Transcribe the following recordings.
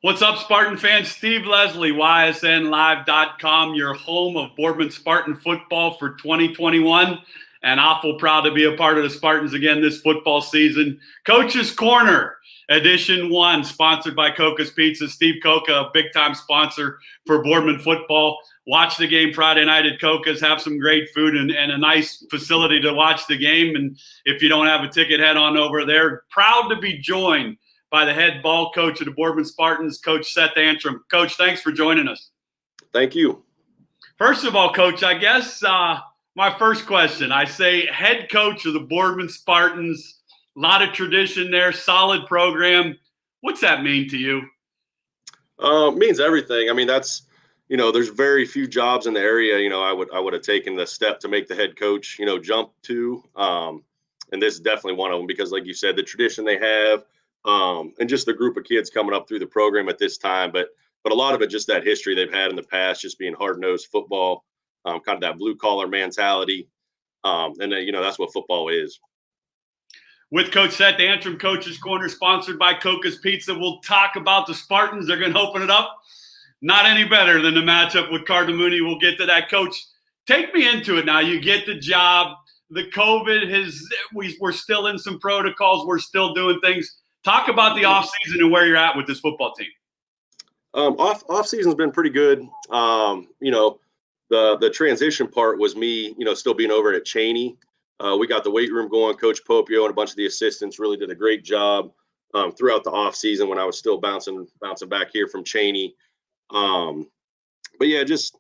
What's up, Spartan fans? Steve Leslie, YSNLive.com, your home of Boardman Spartan football for 2021. And awful proud to be a part of the Spartans again this football season. Coach's Corner, Edition 1, sponsored by Coca's Pizza. Steve Coca, a big-time sponsor for Boardman football. Watch the game Friday night at Coca's, have some great food and a nice facility to watch the game. And if you don't have a ticket, head on over there. Proud to be joined by the head ball coach of the Boardman Spartans, Coach Seth Antram. Coach, thanks for joining us. Thank you. First of all, Coach, I guess my first question, I say head coach of the Boardman Spartans, a lot of tradition there, solid program. What's that mean to you? It means everything. I mean, that's, there's very few jobs in the area, I would have taken the step to make the head coach, jump to. And this is definitely one of them because, like you said, the tradition they have, and just the group of kids coming up through the program at this time, but a lot of it just that history they've had in the past, just being hard-nosed football, kind of that blue-collar mentality, and then, that's what football is. With Coach Seth Antram, Coach's Corner, sponsored by Coca's Pizza, we'll talk about the Spartans. They're going to open it up. Not any better than the matchup with Cardinal Mooney. We'll get to that. Coach, take me into it now. You get the job. The COVID we're still in some protocols. We're still doing things. Talk about the offseason and where you're at with this football team. Off-season's been pretty good. The transition part was me, still being over at Cheney. We got the weight room going. Coach Popio and a bunch of the assistants really did a great job throughout the off-season when I was still bouncing back here from Cheney. But yeah, just,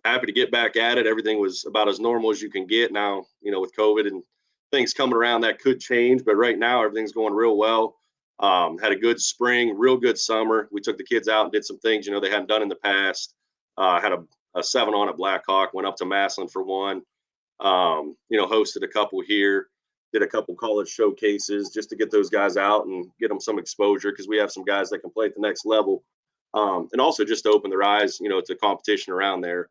happy to get back at it. Everything was about as normal as you can get now, with COVID and things coming around that could change, but right now everything's going real well. Had a good spring, real good summer. We took the kids out and did some things, they hadn't done in the past. Had a 7-on at Blackhawk, went up to Massillon for one. Hosted a couple here, did a couple college showcases just to get those guys out and get them some exposure because we have some guys that can play at the next level. And also just to open their eyes, to competition around there.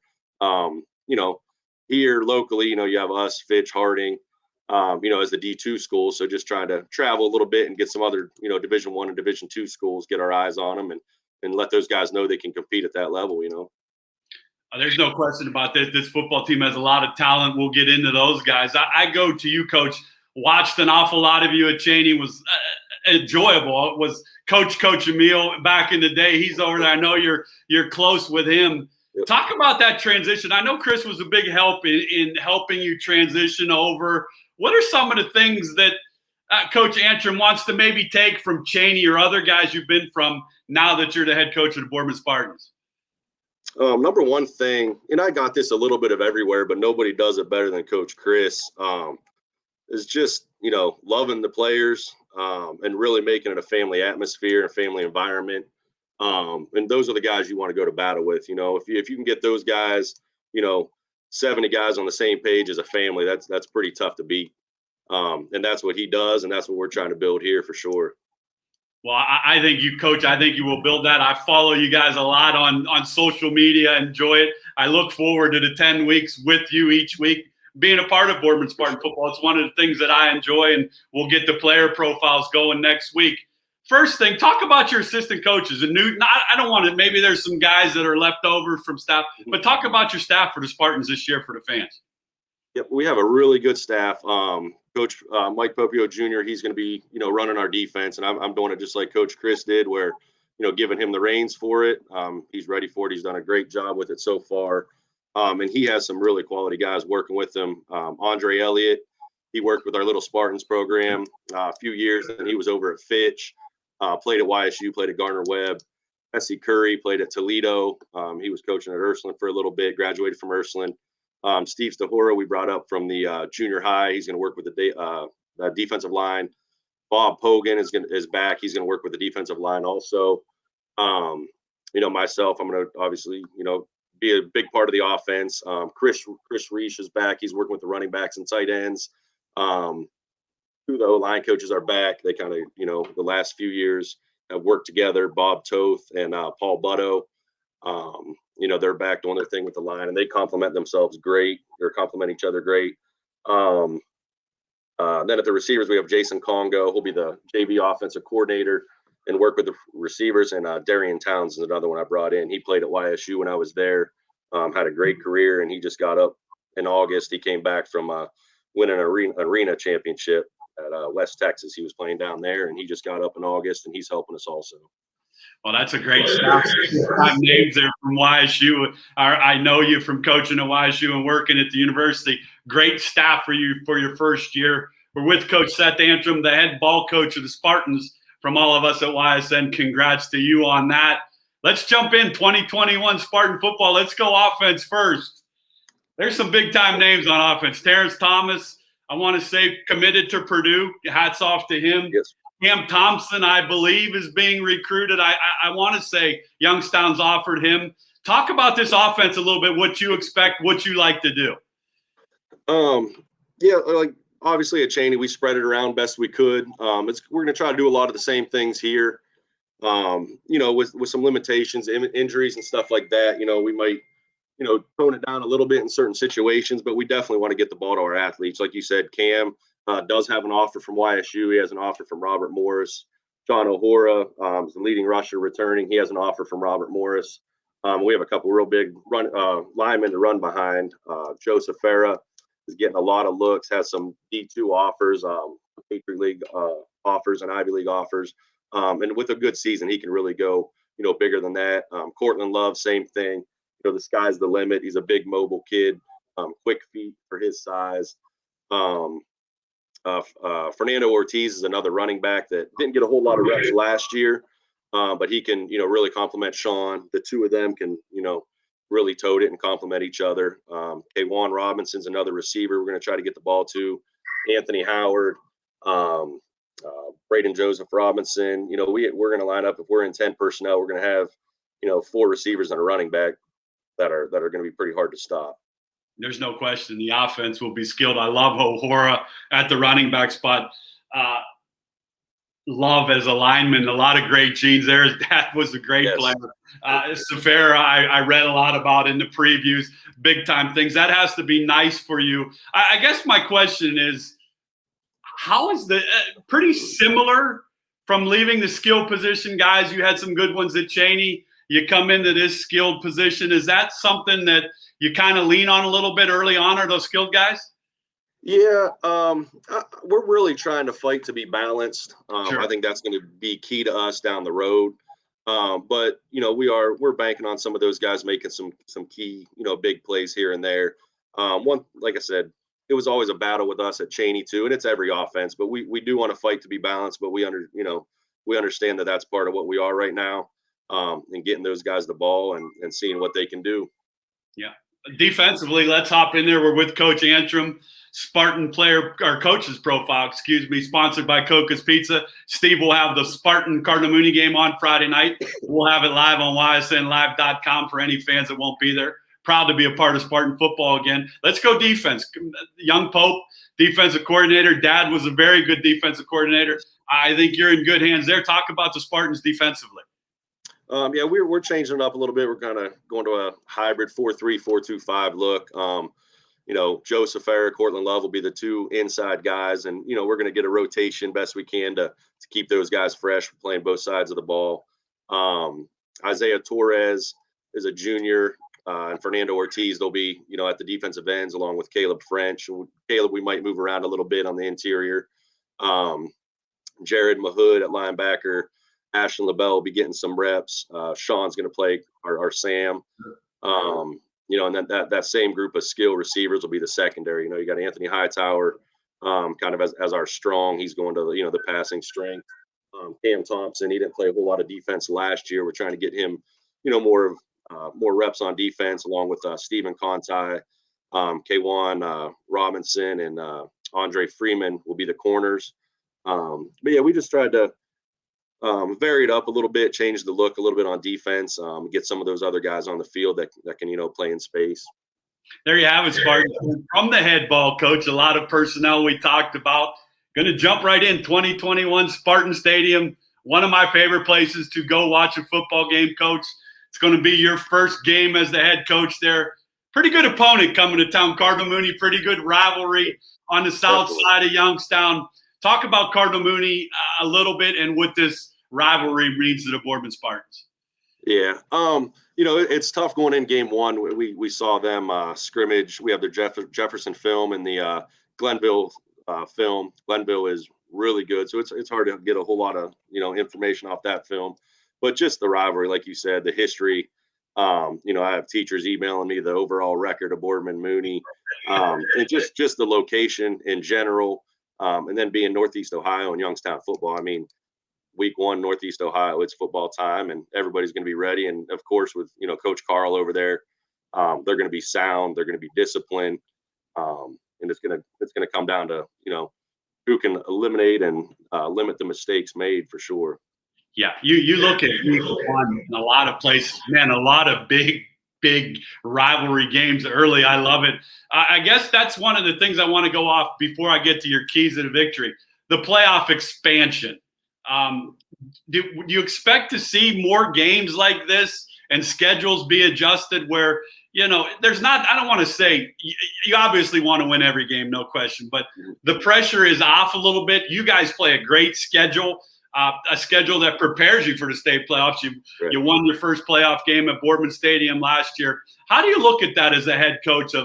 Here locally, you have us, Fitch, Harding, as the D2 schools. So just trying to travel a little bit and get some other, Division I and Division II schools, get our eyes on them and let those guys know they can compete at that level, There's no question about this. This football team has a lot of talent. We'll get into those guys. I go to you, Coach. Watched an awful lot of you at Cheney. Was enjoyable. It was Coach Emil back in the day. He's over there. I know you're close with him. Yep. Talk about that transition. I know Chris was a big help in helping you transition over. What are some of the things that Coach Antram wants to maybe take from Cheney or other guys you've been from now that you're the head coach of the Boardman Spartans? Number one thing, and I got this a little bit of everywhere, but nobody does it better than Coach Chris, is just, loving the players and really making it a family atmosphere, a family environment. And those are the guys you want to go to battle with. If you can get those guys, 70 guys on the same page as a family, that's pretty tough to beat. And that's what he does, and that's what we're trying to build here for sure. Well, I think you, Coach, I think you will build that. I follow you guys a lot on social media. Enjoy it. I look forward to the 10 weeks with you each week. Being a part of Boardman Spartan football, it's one of the things that I enjoy, and we'll get the player profiles going next week. First thing, talk about your assistant coaches. And I don't want to – maybe there's some guys that are left over from staff, but talk about your staff for the Spartans this year for the fans. Yep, we have a really good staff. Coach Mike Popio Jr., he's going to be, running our defense, and I'm doing it just like Coach Chris did where, giving him the reins for it. He's ready for it. He's done a great job with it so far. And he has some really quality guys working with him. Andre Elliott, he worked with our Little Spartans program a few years, and he was over at Fitch, played at YSU, played at Gardner-Webb. S.C. Curry played at Toledo. He was coaching at Ursuline for a little bit, graduated from Ursuline. Steve Stahora, we brought up from the junior high. He's going to work with the defensive line. Bob Pogan is back. He's going to work with the defensive line also. Myself, I'm going to obviously, be a big part of the offense. Chris Reich is back. He's working with the running backs and tight ends. Who the O-line coaches are back. They kind of, the last few years have worked together. Bob Toth and Paul Butto. They're back doing their thing with the line, and they complement themselves great. They complement each other great. Then at the receivers, we have Jason Congo. He'll be the JV offensive coordinator. and work with the receivers. And Darian Towns is another one I brought in. He played at YSU when I was there, had a great career, and he just got up in August. He came back from winning an arena championship at West Texas. He was playing down there, and he just got up in August, and he's helping us also. Well, that's a great staff. Names there from YSU. I know you from coaching at YSU and working at the university. Great staff for you for your first year. We're with Coach Seth Antram, the head ball coach of the Spartans. From all of us at YSN, congrats to you on that. Let's jump in 2021 Spartan football. Let's go offense first. There's some big-time names on offense. Terrence Thomas, I want to say, committed to Purdue. Hats off to him. Yes. Cam Thompson, I believe, is being recruited. I want to say Youngstown's offered him. Talk about this offense a little bit, what you expect, what you like to do. Yeah, like obviously at Cheney, we spread it around best we could. We're going to try to do a lot of the same things here, with some limitations, injuries and stuff like that. We might, tone it down a little bit in certain situations, but we definitely want to get the ball to our athletes. Like you said, Cam does have an offer from YSU. He has an offer from Robert Morris. John O'Hora is the leading rusher returning. He has an offer from Robert Morris. We have a couple real big linemen to run behind. Joseph Farah is getting a lot of looks, has some D2 offers, Patriot League offers and Ivy League offers. And with a good season, he can really go, bigger than that. Cortland Love, same thing. The sky's the limit. He's a big mobile kid, quick feet for his size. Fernando Ortiz is another running back that didn't get a whole lot of reps last year, but he can, really complement Sean. The two of them can, really tote it and complement each other. Kwan Robinson's another receiver we're going to try to get the ball to. Anthony Howard, Braden Joseph Robinson. We're going to line up. If we're in 10 personnel, we're going to have, 4 receivers and a running back that are going to be pretty hard to stop. There's no question the offense will be skilled. I love O'Hora at the running back spot. Love as a lineman, a lot of great genes there. His dad was a great player. Safara, I read a lot about in the previews, big-time things. That has to be nice for you. I guess my question is, how is the pretty similar from leaving the skill position, guys? You had some good ones at Cheney. You come into this skilled position. Is that something that you kind of lean on a little bit early on, are those skilled guys? Yeah, we're really trying to fight to be balanced. Sure. I think that's going to be key to us down the road. But we're banking on some of those guys making some key, big plays here and there. Like I said, it was always a battle with us at Cheney too, and it's every offense. But we do want to fight to be balanced. But we understand that that's part of what we are right now, and getting those guys the ball and seeing what they can do. Yeah. Defensively, let's hop in there. We're with Coach Antram, Spartan player, or coach's profile, sponsored by Coca's Pizza. Steve will have the Spartan Cardinal Mooney game on Friday night. We'll have it live on ysnlive.com for any fans that won't be there. Proud to be a part of Spartan football again. Let's go defense. Young Pope, defensive coordinator. Dad was a very good defensive coordinator. I think you're in good hands there. Talk about the Spartans defensively. Yeah, we're changing it up a little bit. We're kind of going to a hybrid 4-3, 4-2-5 look. Joseph Farah, Cortland Love will be the 2 inside guys, and we're going to get a rotation best we can to keep those guys fresh, playing both sides of the ball. Isaiah Torres is a junior, and Fernando Ortiz, they'll be at the defensive ends along with Caleb French. Caleb, we might move around a little bit on the interior. Jared Mahood at linebacker. Ashton LaBelle will be getting some reps. Sean's going to play our Sam. And then that same group of skill receivers will be the secondary. You got Anthony Hightower kind of as our strong. He's going to, the passing strength. Cam Thompson, he didn't play a whole lot of defense last year. We're trying to get him, more reps on defense, along with Stephen Conti, Kwan Robinson, and Andre Freeman will be the corners. But yeah, we just tried to vary it up a little bit, change the look a little bit on defense, get some of those other guys on the field that can, play in space. There you have it, Spartan. From the head ball coach, a lot of personnel we talked about. Going to jump right in, 2021 Spartan Stadium, one of my favorite places to go watch a football game, Coach. It's going to be your first game as the head coach there. Pretty good opponent coming to town, Cardinal Mooney, pretty good rivalry on the south side of Youngstown. Talk about Cardinal Mooney a little bit and what this rivalry means to the Boardman Spartans? Yeah. It's tough going in game one. We saw them scrimmage. We have the Jefferson film and the Glenville film. Glenville is really good, so it's hard to get a whole lot of information off that film. But just the rivalry, like you said, the history. I have teachers emailing me the overall record of Boardman Mooney, and just the location in general, and then being Northeast Ohio and Youngstown football. I mean, week one, Northeast Ohio, it's football time, and everybody's going to be ready. And of course, with Coach Carl over there, they're going to be sound, they're going to be disciplined, and it's going to come down to who can eliminate and limit the mistakes made for sure. Yeah, you look at week one in a lot of places, man, a lot of big rivalry games early. I love it. I guess that's one of the things I want to go off before I get to your keys to the victory. The playoff expansion. Do you expect to see more games like this and schedules be adjusted where, there's not, I don't want to say, you obviously want to win every game, no question, but the pressure is off a little bit. You guys play a great schedule. A schedule that prepares you for the state playoffs. You won your first playoff game at Boardman Stadium last year. How do you look at that as a head coach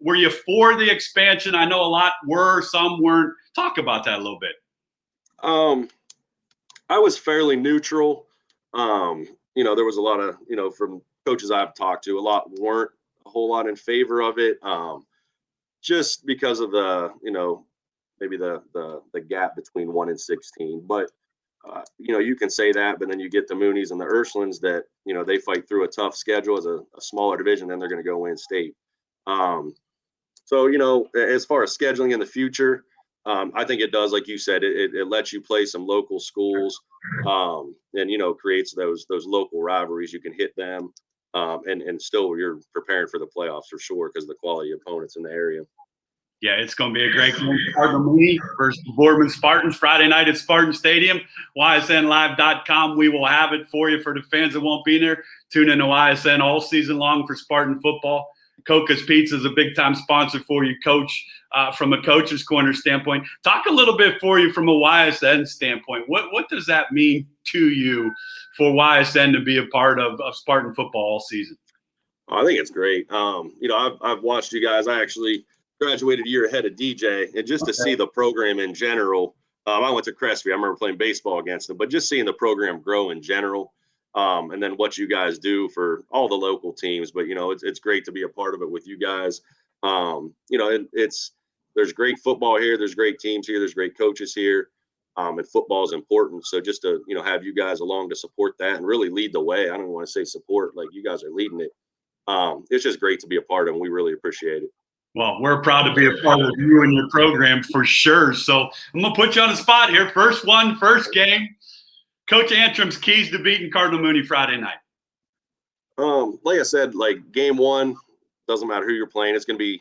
were you for the expansion? I know a lot were, some weren't. Talk about that a little bit. I was fairly neutral. There was a lot of, from coaches I've talked to, a lot weren't a whole lot in favor of it. Just because of the, maybe the gap between 1 and 16, but you can say that, but then you get the Moonies and the Ursulines that, they fight through a tough schedule as a smaller division, then they're going to go win state. So, as far as scheduling in the future, I think it does, like you said, it lets you play some local schools, and, creates those local rivalries. You can hit them, and still you're preparing for the playoffs for sure because of the quality of opponents in the area. Yeah, it's going to be a great game. Cardinal Mooney versus Boardman Spartans Friday night at Spartan Stadium. YSNlive.com. We will have it for you for the fans that won't be there. Tune in to YSN all season long for Spartan football. Coca's Pizza is a big-time sponsor for you, Coach, from a coach's corner standpoint. Talk a little bit for you from a YSN standpoint. What does that mean to you for YSN to be a part of Spartan football all season? I think it's great. I've watched you guys. I actually graduated a year ahead of DJ, and just to see the program in general. I went to Crestview. I remember playing baseball against them, but just seeing the program grow in general, and then what you guys do for all the local teams. But it's great to be a part of it with you guys. There's great football here. There's great teams here. There's great coaches here, and football is important. So just to have you guys along to support that and really lead the way. I don't want to say support, like you guys are leading it. It's just great to be a part of, and we really appreciate it. Well, we're proud to be a part of you and your program for sure. So I'm going to put you on the spot here. First game. Coach Antram's keys to beating Cardinal Mooney Friday night. Like I said, like game one, doesn't matter who you're playing. It's going to be,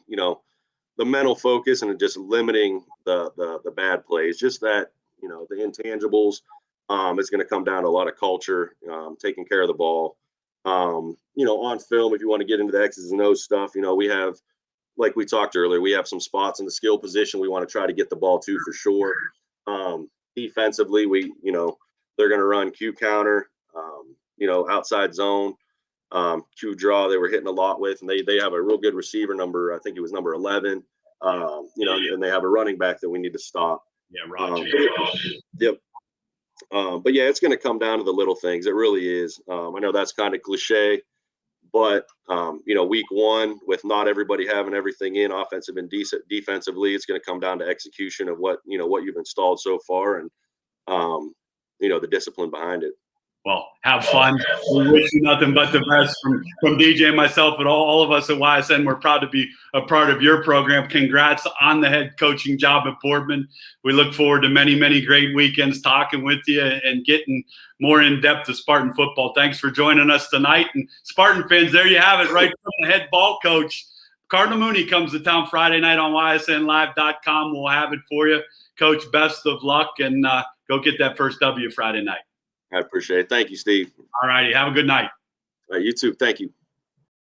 the mental focus and just limiting the bad plays. Just that, the intangibles. It's going to come down to a lot of culture, taking care of the ball. On film, if you want to get into the X's and O's stuff, we have, like we talked earlier, we have some spots in the skill position we want to try to get the ball to for sure. Defensively, they're going to run Q counter, outside zone, Q draw they were hitting a lot with, and they have a real good receiver number. I think it was number 11, and they have a running back that we need to stop. Yeah, Roger. Yep. But yeah, it's going to come down to the little things. It really is. I know that's kind of cliche, but week one, with not everybody having everything in offensive and defensively, it's going to come down to execution of what you've installed so far, and the discipline behind it. Well, have fun. We wish you nothing but the best from DJ and myself, and all of us at YSN. We're proud to be a part of your program. Congrats on the head coaching job at Boardman. We look forward to many, many great weekends talking with you and getting more in depth to Spartan football. Thanks for joining us tonight. And Spartan fans, there you have it, right from the head ball coach. Cardinal Mooney comes to town Friday night on YSNlive.com. We'll have it for you. Coach, best of luck, and go get that first W Friday night. I appreciate it. Thank you, Steve. All righty. Have a good night. All right, you too. Thank you.